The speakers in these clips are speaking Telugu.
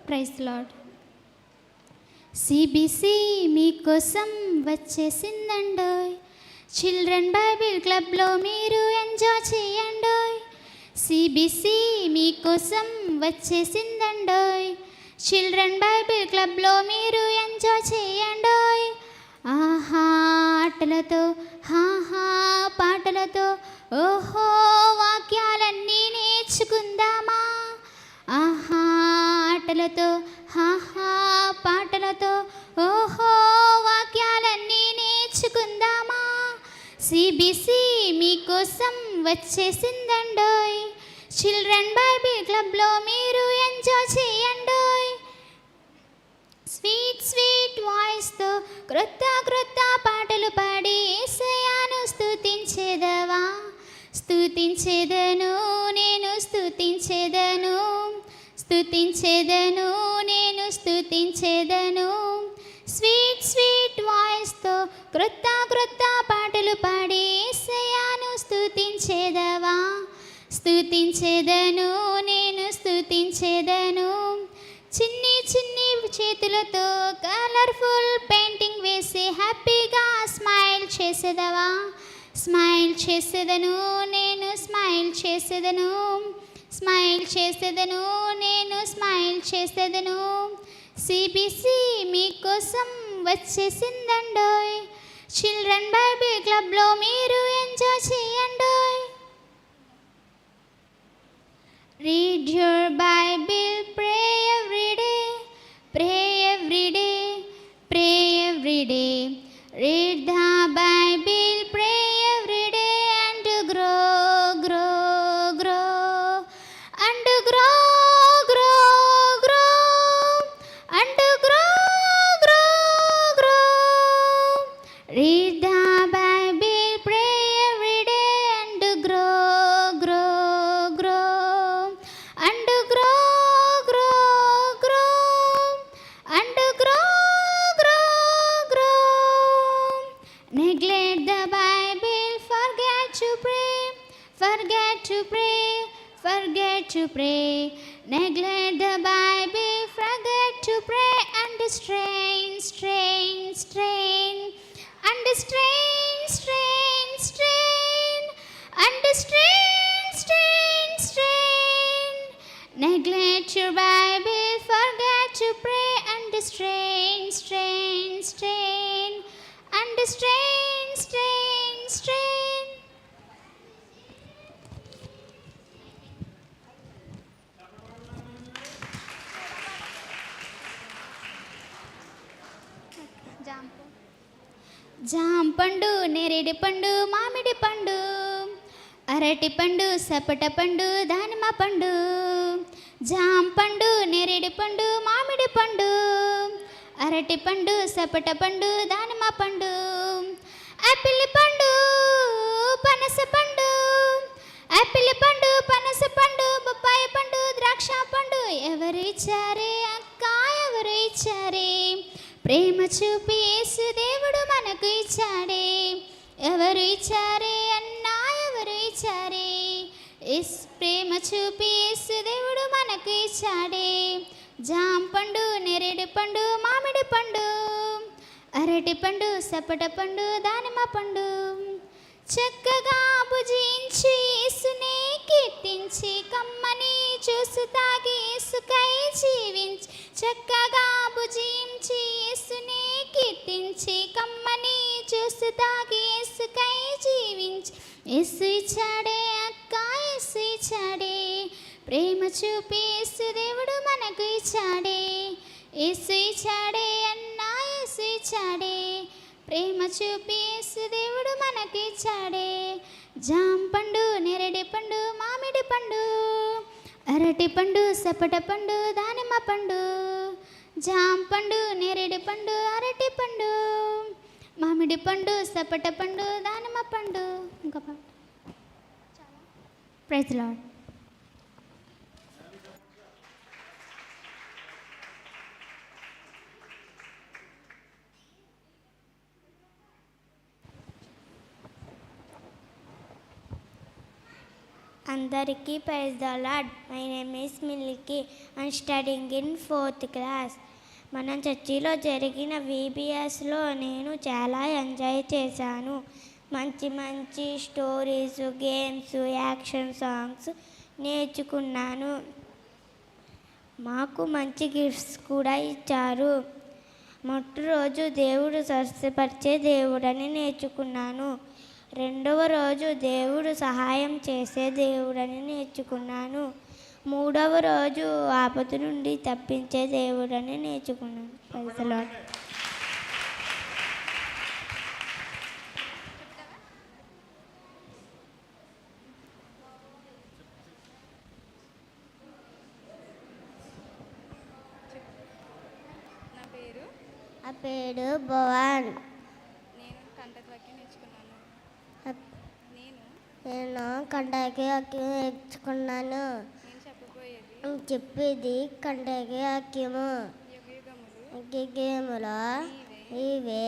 Praise lord. సిబిసి మీకోసం వచ్చేసిందండోయ్. చిల్డ్రన్ బైబిల్ క్లబ్లో మీరు ఎంజాయ్ చేయండోయ్. సిబిసి మీకోసం వచ్చేసిందండోయ్. చిల్డ్రన్ బైబిల్ క్లబ్లో మీరు ఎంజాయ్ చేయండోయ్. ఆహా ఆటలతో హాహా పాటలతో ఓహో వాక్యాలన్నీ నేర్చుకుందామా. ఆహా ఆటలతో హాహా పాటలతో ఓహో వాక్యాలన్నీ నేర్చుకుందామా. సిబిసి మీకోసం వచ్చేసిందండోయ్. చిల్డ్రన్ బైబిల్ క్లబ్లో మీరు ఎంజాయ్ చేయండోయ్. స్వీట్ స్వీట్ వాయిస్తో క్రొత్త క్రొత్త పాటలు పాడి యేసయ్యను స్తుతించేదవా. స్తుతించేదను నేను స్తుతించేదను, స్తుతించేదను నేను స్తుతించేదను. స్వీట్ స్వీట్ వాయిస్తో క్రొత్త క్రొత్త పాటలు పాడి యేసయ్యను స్తుతించేదవా. స్తుతించేదను నేను స్తుతించేదను. చిన్ని చిన్ని చేతులతో కలర్ఫుల్ పెయింటింగ్ వేసి హ్యాపీగా స్మైల్ చేసేదవా. స్మైల్ చేసేదను నేను స్మైల్ చేసేదను, స్మైల్ చేసేదను నేను స్మైల్ చేసేదను. సిబిసి మీకోసం వచ్చేసిందండోయ్. చిల్డ్రన్ బైబిల్ క్లబ్లో మీరు enjoy చేయండోయ్. Read your Bible, pray every day, pray every day, pray every day. Read the Bible, pray every day and grow, grow, grow, and grow, grow, grow, and grow, grow, grow. Read the Bible, pray every day and grow, grow, grow, and grow, grow, grow, and grow, grow, grow. Neglect the Bible, forget to pray, forget to pray, forget to pray. Neglect the Bible, forget to pray, and strain, strain, strain, and strain, strain, strain, and strain, strain, strain. Neglect your Bible, forget to pray, and strain, strain, strain, and strain, strain, strain. జామ పండు, నేరేడు పండు, మామిడి పండు, అరటి పండు, సపోటా పండు, దానిమ్మ పండు. జామ పండు, నేరేడు పండు, మామిడి పండు, అరటి పండు, సపోటా పండు, దానిమ్మ పండు. యాపిల్ పండు, పనస పండు, యాపిల్ పండు, పనస పండు, బొప్పాయి పండు, ద్రాక్ష పండు. ఎవరు ఇచ్చారే అక్క, ఎవరు ఇచ్చారే? ప్రేమ చూపి యేసు దేవుడు మనకు ఇచ్చాడే. ఎవరు ఇచ్చారే అన్నా, ఎవరు ఇచ్చారే? ప్రేమ చూపి యేసు దేవుడు మనకు ఇచ్చాడే. జామ పండు, నేరేడు పండు, మామిడి పండు, అరటి పండు, సపోటా పండు, దానిమ్మ పండు. చక్కగా భుజించి యేసునే కీర్తించి కమ్మని జ్యూసు తాగి యేసుకై జీవించి. చక్కగా భుజించి యేసునే కీర్తించి కమ్మని జ్యూసు తాగి యేసుకై జీవించి. యేసు ఇచ్చాడే అక్క, యేసు ఇచ్చాడే. ప్రేమ చూపి యేసు దేవుడు మనకు ఇచ్చాడే. యేసు ఇచ్చాడే అన్నా, యేసు ఇచ్చాడే. ప్రేమ చూపి యేసు దేవుడు మనకి ఇచ్చాడే. జామ పండు, నేరేడు పండు, మామిడి పండు, అరటి పండు, సపోటా పండు, దానిమ్మ పండు. జామ పండు, నేరేడు పండు, అరటి పండు, మామిడి పండు, సపోటా పండు, దానిమ్మ పండు. ఇంకా పాట. Praise Lord. అందరికీ praise the Lord. My name is Milky. I'm studying in 4th class. మన చర్చిలో జరిగిన VBSలో నేను చాలా ఎంజాయ్ చేశాను. మంచి మంచి స్టోరీస్, గేమ్స్, యాక్షన్ సాంగ్స్ నేర్చుకున్నాను. మాకు మంచి గిఫ్ట్స్ కూడా ఇచ్చారు. మొదటి రోజు దేవుడు స్వస్థపరిచే దేవుడని నేర్చుకున్నాను. రెండవ రోజు దేవుడు సహాయం చేసే దేవుడని నేర్చుకున్నాను. మూడవ రోజు ఆపద నుండి తప్పించే దేవుడని నేర్చుకున్నాను. Praise the Lord. నా పేరు భవాన్. నేను కంటకి నేర్చుకున్నాను. చెప్పేది కంటకి వాక్యము. గేములో ఇవే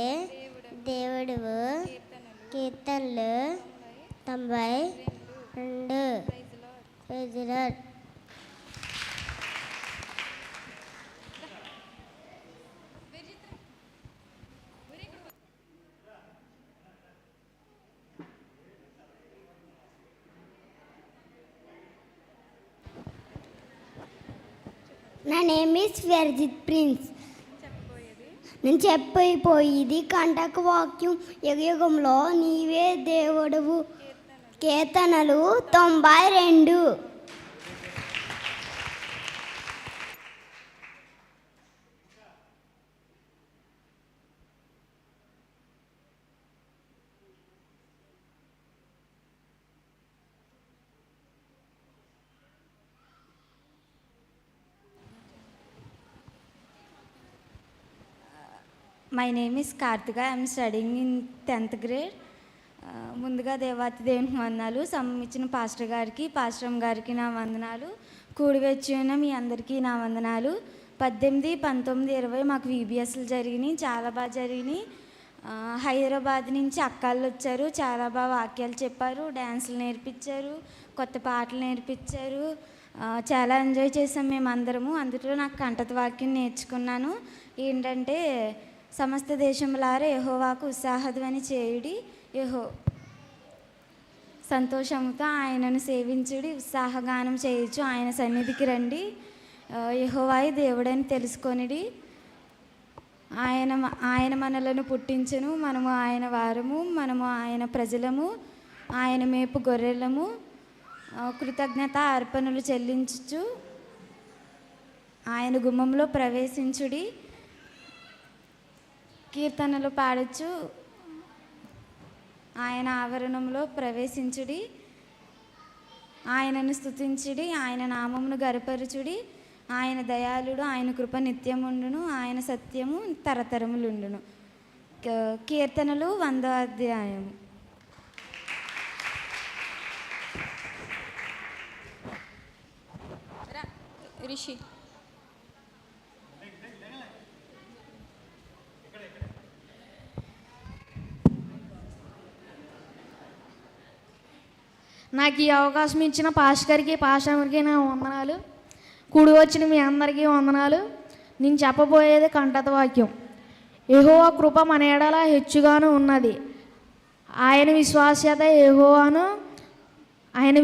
దేవుడు కీర్తనలు 92. Praise the Lord. నా నేమ్ ఈస్ వెర్జిత్ ప్రిన్స్. నేను చెప్పిపోయేది కంటక వాక్యం. యుగయుగంలో నీవే దేవుడవు. కీర్తనలు 92. My name is Karthika. I'm studying in 10th grade. ముందుగా దేవాతి దేవునికి వందనాలు. ఇచ్చిన పాస్టర్ గారికి, పాస్టర్ గారికి నా వందనాలు. కూడి వచ్చి ఉన్న మీ అందరికీ నా వందనాలు. 18, 19, 20 మాకు VBSలు జరిగినాయి. చాలా బాగా జరిగినాయి. హైదరాబాద్ నుంచి అక్కాళ్ళు వచ్చారు. చాలా బాగా వాక్యాలు చెప్పారు, డ్యాన్సులు నేర్పించారు, కొత్త పాటలు నేర్పించారు. చాలా ఎంజాయ్ చేసాం మేమందరము. అందులో నాకు కంటత వాక్యం నేర్చుకున్నాను. ఏంటంటే సమస్త దేశములారా యెహోవాకు ఉత్సాహధ్వని చేయుడి, సంతోషముతో ఆయనను సేవించుడి, ఉత్సాహగానం చేయొచ్చు, ఆయన సన్నిధికి రండి, యెహోవాయే దేవుడని తెలుసుకొనిడి. ఆయన మనలను పుట్టించును, మనము ఆయన వారము, మనము ఆయన ప్రజలము, ఆయన మేపు గొర్రెలము. కృతజ్ఞత అర్పణలు చెల్లించుచు ఆయన గుమ్మంలో ప్రవేశించుడి. కీర్తనలు పాడచ్చు, ఆయన ఆవరణంలో ప్రవేశించుడి. ఆయనను స్తుతించుడి, ఆయన నామమును గర్వపరచుడి. ఆయన దయాళుడు, ఆయన కృప నిత్యముండును, ఆయన సత్యము తరతరములుండును. కీర్తనలు 100వ అధ్యాయము. రిషి నాకు ఈ అవకాశం ఇచ్చిన పాస్టర్కి, పాస్టర్కి నా వందనాలు. కూడి వచ్చిన మీ అందరికీ వందనాలు. నేను చెప్పబోయేది కంటత వాక్యం. యెహోవా కృప మన ఎడల హెచ్చుగాను ఉన్నది. ఆయన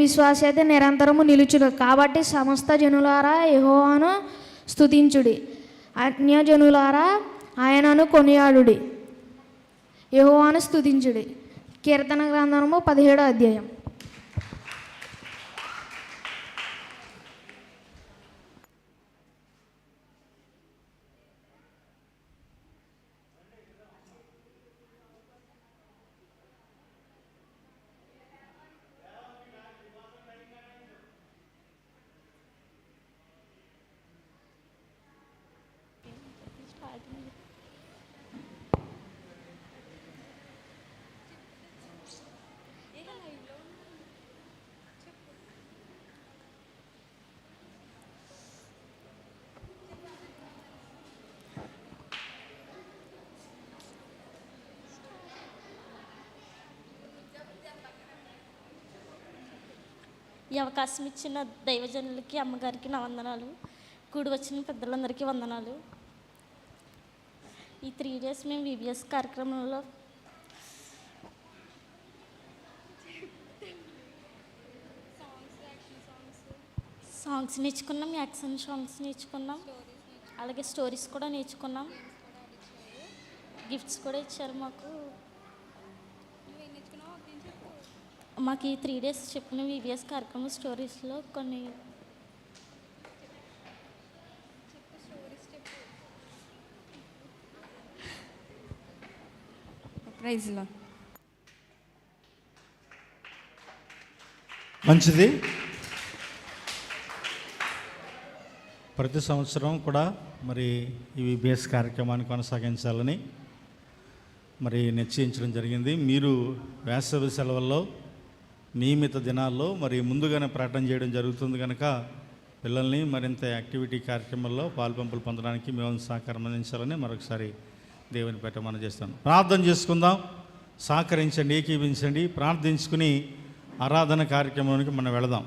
విశ్వాస్యత నిరంతరము నిలుచును. కాబట్టి సమస్త జనులారా యెహోవాను స్తుతించుడి, అన్యజనులారా ఆయనను కొనియాడుడి. యెహోవాను స్తుతించుడి. కీర్తన గ్రంథము 17వ అధ్యాయం. ఈ అవకాశం ఇచ్చిన దైవజనులకి, అమ్మగారికి నా వందనాలు. కూడి వచ్చిన పెద్దలందరికీ వందనాలు. ఈ 3 days మేము VBS కార్యక్రమంలో సాంగ్స్ నేర్చుకున్నాం, యాక్షన్ సాంగ్స్ నేర్చుకున్నాం, అలాగే స్టోరీస్ కూడా నేర్చుకున్నాం. గిఫ్ట్స్ కూడా ఇచ్చారు మాకు. ఈ 3 days చెప్పిన VBS కార్యక్రమం స్టోరీస్లో కొన్ని ప్రైజ్లో మంచిది. ప్రతి సంవత్సరం కూడా మరి ఈ VBS కార్యక్రమాన్ని కొనసాగించాలని మరి నిశ్చయించడం జరిగింది. మీరు వేసవి సెలవుల్లో నియమిత దినాల్లో మరి ముందుగానే ప్రకటన చేయడం జరుగుతుంది కనుక పిల్లల్ని మరింత యాక్టివిటీ కార్యక్రమాల్లో పాల్పంపులు పొందడానికి మేము సహకారం అందించాలని మరొకసారి దేవుని పేట మనం చేస్తాను. ప్రార్థన చేసుకుందాం, సహకరించండి, ఏకీవించండి. ప్రార్థించుకుని ఆరాధన కార్యక్రమానికి మనం వెళదాం.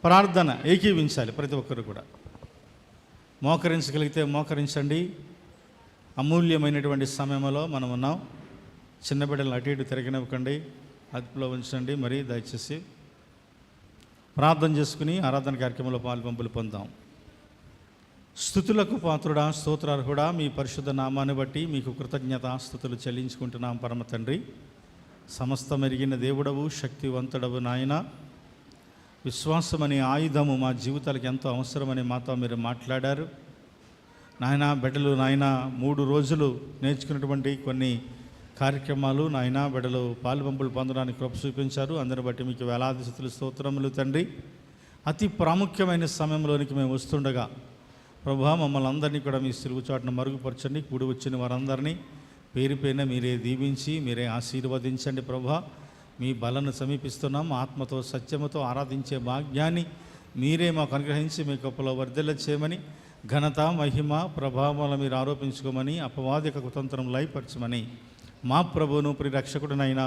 ప్రార్థన ఏకీవించాలి ప్రతి ఒక్కరు కూడా. మోకరించగలిగితే మోకరించండి. అమూల్యమైనటువంటి సమయంలో మనం ఉన్నాం. చిన్న బిడ్డలను అటు ఇటు తిరగనివ్వకండి, అదుపులో ఉంచండి. మరి దయచేసి ప్రార్థన చేసుకుని ఆరాధన కార్యక్రమంలో పాల్పంపులు పొందాం. స్తుతులకు పాత్రుడా, స్తోత్రార్హుడా, మీ పరిశుద్ధ నామాన్ని బట్టి మీకు కృతజ్ఞత స్తుతులు చెల్లించుకుంటున్నాం పరమ తండ్రి. సమస్త మెరిగిన దేవుడవు, శక్తివంతుడవు నాయన. విశ్వాసం అనే ఆయుధము మా జీవితాలకు ఎంతో అవసరమని మాతో మీరు మాట్లాడారు నాయన. బిడ్డలు నాయన 3 రోజులు నేర్చుకున్నటువంటి కొన్ని కార్యక్రమాలు నాయన బిడ్డలు పాలుపంపులు పొందడానికి కృప చూపించారు. అందరిని బట్టి మీకు వేలాది స్తుతులు, స్తోత్రములు తండ్రి. అతి ప్రాముఖ్యమైన సమయంలోనికి మేము వస్తుండగా ప్రభువా, మమ్మల్ని అందరినీ కూడా మీ సిలువు చాటును మరుగుపరచండి. కూడి వచ్చిన వారందరినీ పేరు పేరున మీరే దీవించి మీరే ఆశీర్వదించండి. ప్రభువా, మీ బలను సమీపిస్తున్నాం. ఆత్మతో సత్యముతో ఆరాధించే భాగ్యాన్ని మీరే మాకు అనుగ్రహించి మీ గొప్పలో వర్ధిల్ల చేయమని, ఘనత మహిమ ప్రభావాలను మీరు ఆరోపించుకోమని, అపవాదిక కుతంత్రం లయపరచమని మా ప్రభువును ప్రిరక్షకుడునైన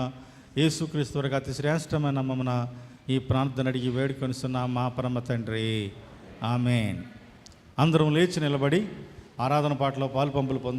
యేసుక్రీస్తు వరకు అతి శ్రేష్టమైన నామమున ఈ ప్రార్థన అడిగి వేడుకొనిస్తున్న మా పరమ తండ్రి, ఆమేన్. అందరం లేచి నిలబడి ఆరాధన పాటలో పాలుపంపులు పొంది